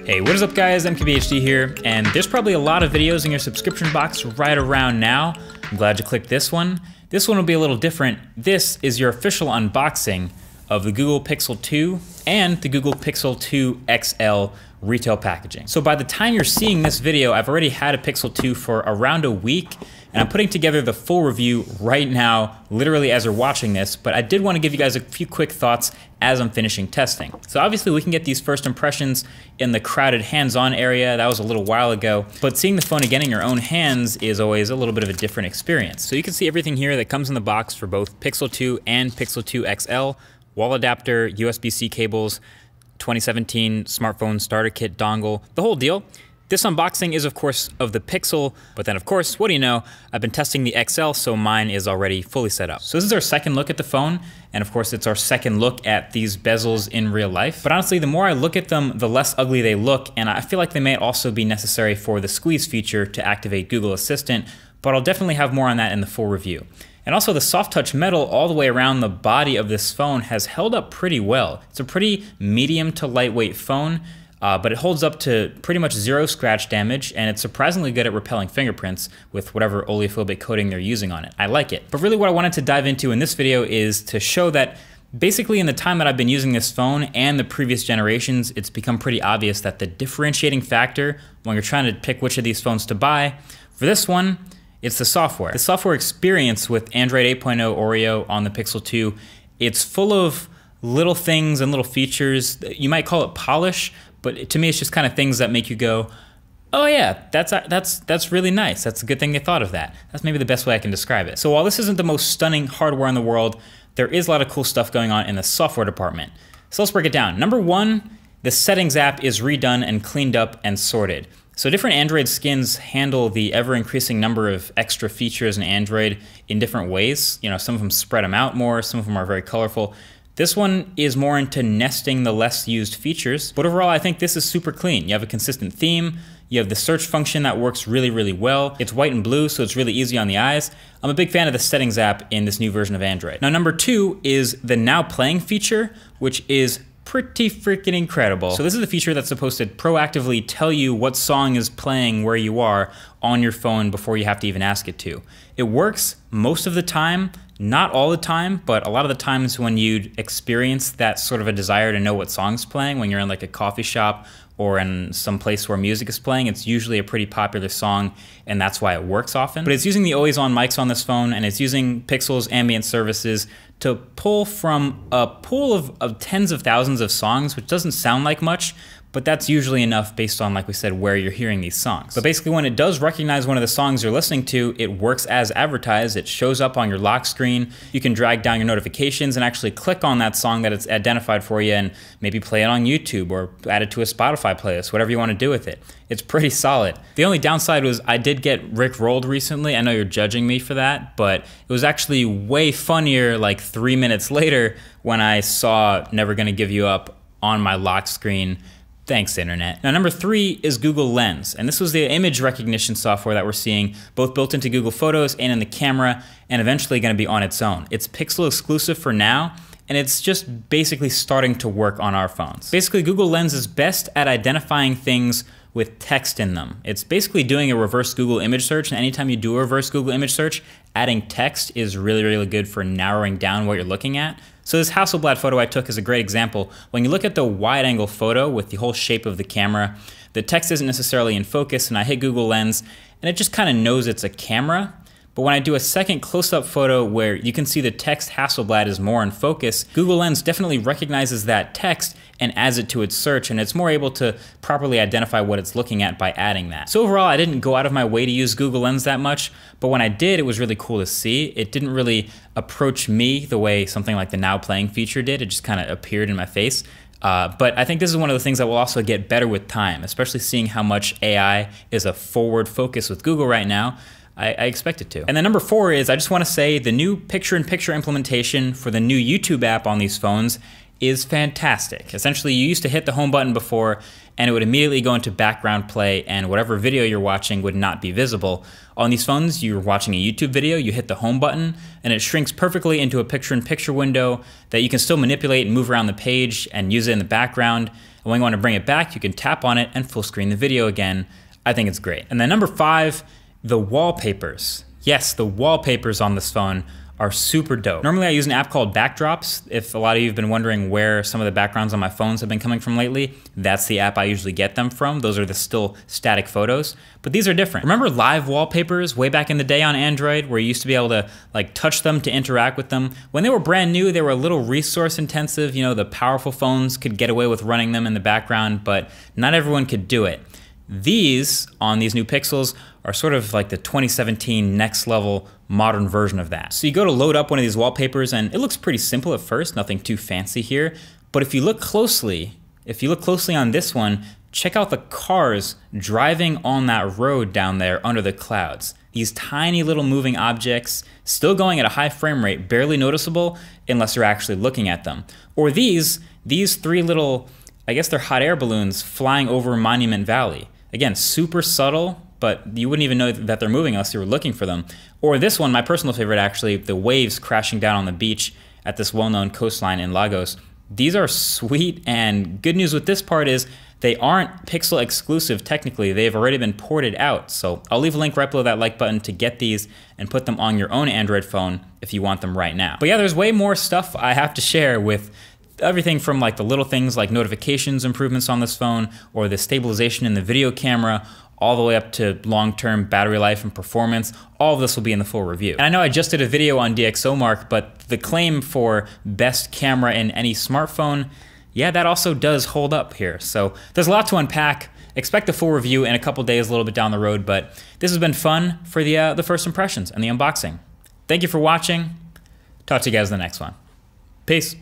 Hey, what is up guys, MKBHD here, and there's probably a lot of videos in your subscription box right around now. I'm glad you clicked this one. This one will be a little different. This is your official unboxing of the Google Pixel 2 and the Google Pixel 2 XL retail packaging. So by the time you're seeing this video, I've already had a Pixel 2 for around a week, and I'm putting together the full review right now, literally as you're watching this, but I did want to give you guys a few quick thoughts as I'm finishing testing. So obviously we can get these first impressions in the crowded hands-on area. That was a little while ago, but seeing the phone again in your own hands is always a little bit of a different experience. So you can see everything here that comes in the box for both Pixel 2 and Pixel 2 XL, wall adapter, USB-C cables, 2017 smartphone starter kit dongle, the whole deal. This unboxing is of course of the Pixel, but then of course, what do you know, I've been testing the XL, so mine is already fully set up. So this is our second look at the phone, and of course it's our second look at these bezels in real life. But honestly, the more I look at them, the less ugly they look, and I feel like they may also be necessary for the squeeze feature to activate Google Assistant, but I'll definitely have more on that in the full review. And also the soft touch metal all the way around the body of this phone has held up pretty well. It's a pretty medium to lightweight phone, but it holds up to pretty much zero scratch damage, and it's surprisingly good at repelling fingerprints with whatever oleophobic coating they're using on it. I like it. But really what I wanted to dive into in this video is to show that basically in the time that I've been using this phone and the previous generations, it's become pretty obvious that the differentiating factor when you're trying to pick which of these phones to buy, for this one, it's the software. The software experience with Android 8.0 Oreo on the Pixel 2, it's full of little things and little features. You might call it polish, but to me it's just kind of things that make you go, oh yeah, that's really nice. That's a good thing they thought of that. That's maybe the best way I can describe it. So while this isn't the most stunning hardware in the world, there is a lot of cool stuff going on in the software department. So let's break it down. Number one, the settings app is redone and cleaned up and sorted. So different Android skins handle the ever-increasing number of extra features in Android in different ways. You know, some of them spread them out more, some of them are very colorful. This one is more into nesting the less used features, but overall I think this is super clean. You have a consistent theme, you have the search function that works really, really well. It's white and blue, so it's really easy on the eyes. I'm a big fan of the settings app in this new version of Android. Now number two is the Now Playing feature, which is pretty freaking incredible. So this is a feature that's supposed to proactively tell you what song is playing where you are on your phone before you have to even ask it to. It works most of the time, not all the time, but a lot of the times when you experience that sort of a desire to know what song's playing, when you're in like a coffee shop or in some place where music is playing, it's usually a pretty popular song, and that's why it works often. But it's using the always-on mics on this phone, and it's using Pixel's ambient services to pull from a pool of tens of thousands of songs, which doesn't sound like much, but that's usually enough based on, like we said, where you're hearing these songs. But basically when it does recognize one of the songs you're listening to, it works as advertised. It shows up on your lock screen. You can drag down your notifications and actually click on that song that it's identified for you and maybe play it on YouTube or add it to a Spotify playlist, whatever you want to do with it. It's pretty solid. The only downside was I did get rickrolled recently. I know you're judging me for that, but it was actually way funnier like 3 minutes later when I saw Never Gonna Give You Up on my lock screen. Thanks, internet. Now, number three is Google Lens, and this was the image recognition software that we're seeing both built into Google Photos and in the camera, and eventually going to be on its own. It's Pixel exclusive for now, and it's just basically starting to work on our phones. Basically, Google Lens is best at identifying things with text in them. It's basically doing a reverse Google image search, and anytime you do a reverse Google image search, adding text is really, really good for narrowing down what you're looking at. So this Hasselblad photo I took is a great example. When you look at the wide angle photo with the whole shape of the camera, the text isn't necessarily in focus, and I hit Google Lens, and it just kind of knows it's a camera. But when I do a second close-up photo where you can see the text Hasselblad is more in focus, Google Lens definitely recognizes that text and adds it to its search, and it's more able to properly identify what it's looking at by adding that. So overall, I didn't go out of my way to use Google Lens that much, but when I did, it was really cool to see. It didn't really approach me the way something like the Now Playing feature did. It just kind of appeared in my face. But I think this is one of the things that will also get better with time, especially seeing how much AI is a forward focus with Google right now. I expect it to. And then number four is, I just want to say the new picture-in-picture implementation for the new YouTube app on these phones is fantastic. Essentially, you used to hit the home button before and it would immediately go into background play and whatever video you're watching would not be visible. On these phones, you're watching a YouTube video, you hit the home button and it shrinks perfectly into a picture-in-picture window that you can still manipulate and move around the page and use it in the background. And when you want to bring it back, you can tap on it and full screen the video again. I think it's great. And then number 5, the wallpapers. Yes, the wallpapers on this phone are super dope. Normally I use an app called Backdrops. If a lot of you have been wondering where some of the backgrounds on my phones have been coming from lately, that's the app I usually get them from. Those are the still static photos, but these are different. Remember live wallpapers way back in the day on Android where you used to be able to like touch them to interact with them? When they were brand new, they were a little resource intensive. You know, the powerful phones could get away with running them in the background, but not everyone could do it. These, on these new Pixels, are sort of like the 2017 next level modern version of that. So you go to load up one of these wallpapers and it looks pretty simple at first, nothing too fancy here. But if you look closely on this one, check out the cars driving on that road down there under the clouds. These tiny little moving objects, still going at a high frame rate, barely noticeable unless you're actually looking at them. Or these 3 little, I guess they're hot air balloons flying over Monument Valley. Again, super subtle, but you wouldn't even know that they're moving unless you were looking for them. Or this one, my personal favorite actually, the waves crashing down on the beach at this well-known coastline in Lagos. These are sweet, and good news with this part is they aren't Pixel exclusive technically. They've already been ported out. So I'll leave a link right below that like button to get these and put them on your own Android phone if you want them right now. But yeah, there's way more stuff I have to share with everything from like the little things like notifications improvements on this phone or the stabilization in the video camera, all the way up to long-term battery life and performance. All of this will be in the full review. And I know I just did a video on DxOMark, but the claim for best camera in any smartphone, yeah, that also does hold up here. So there's a lot to unpack. Expect a full review in a couple days, a little bit down the road, but this has been fun for the first impressions and the unboxing. Thank you for watching. Talk to you guys in the next one. Peace.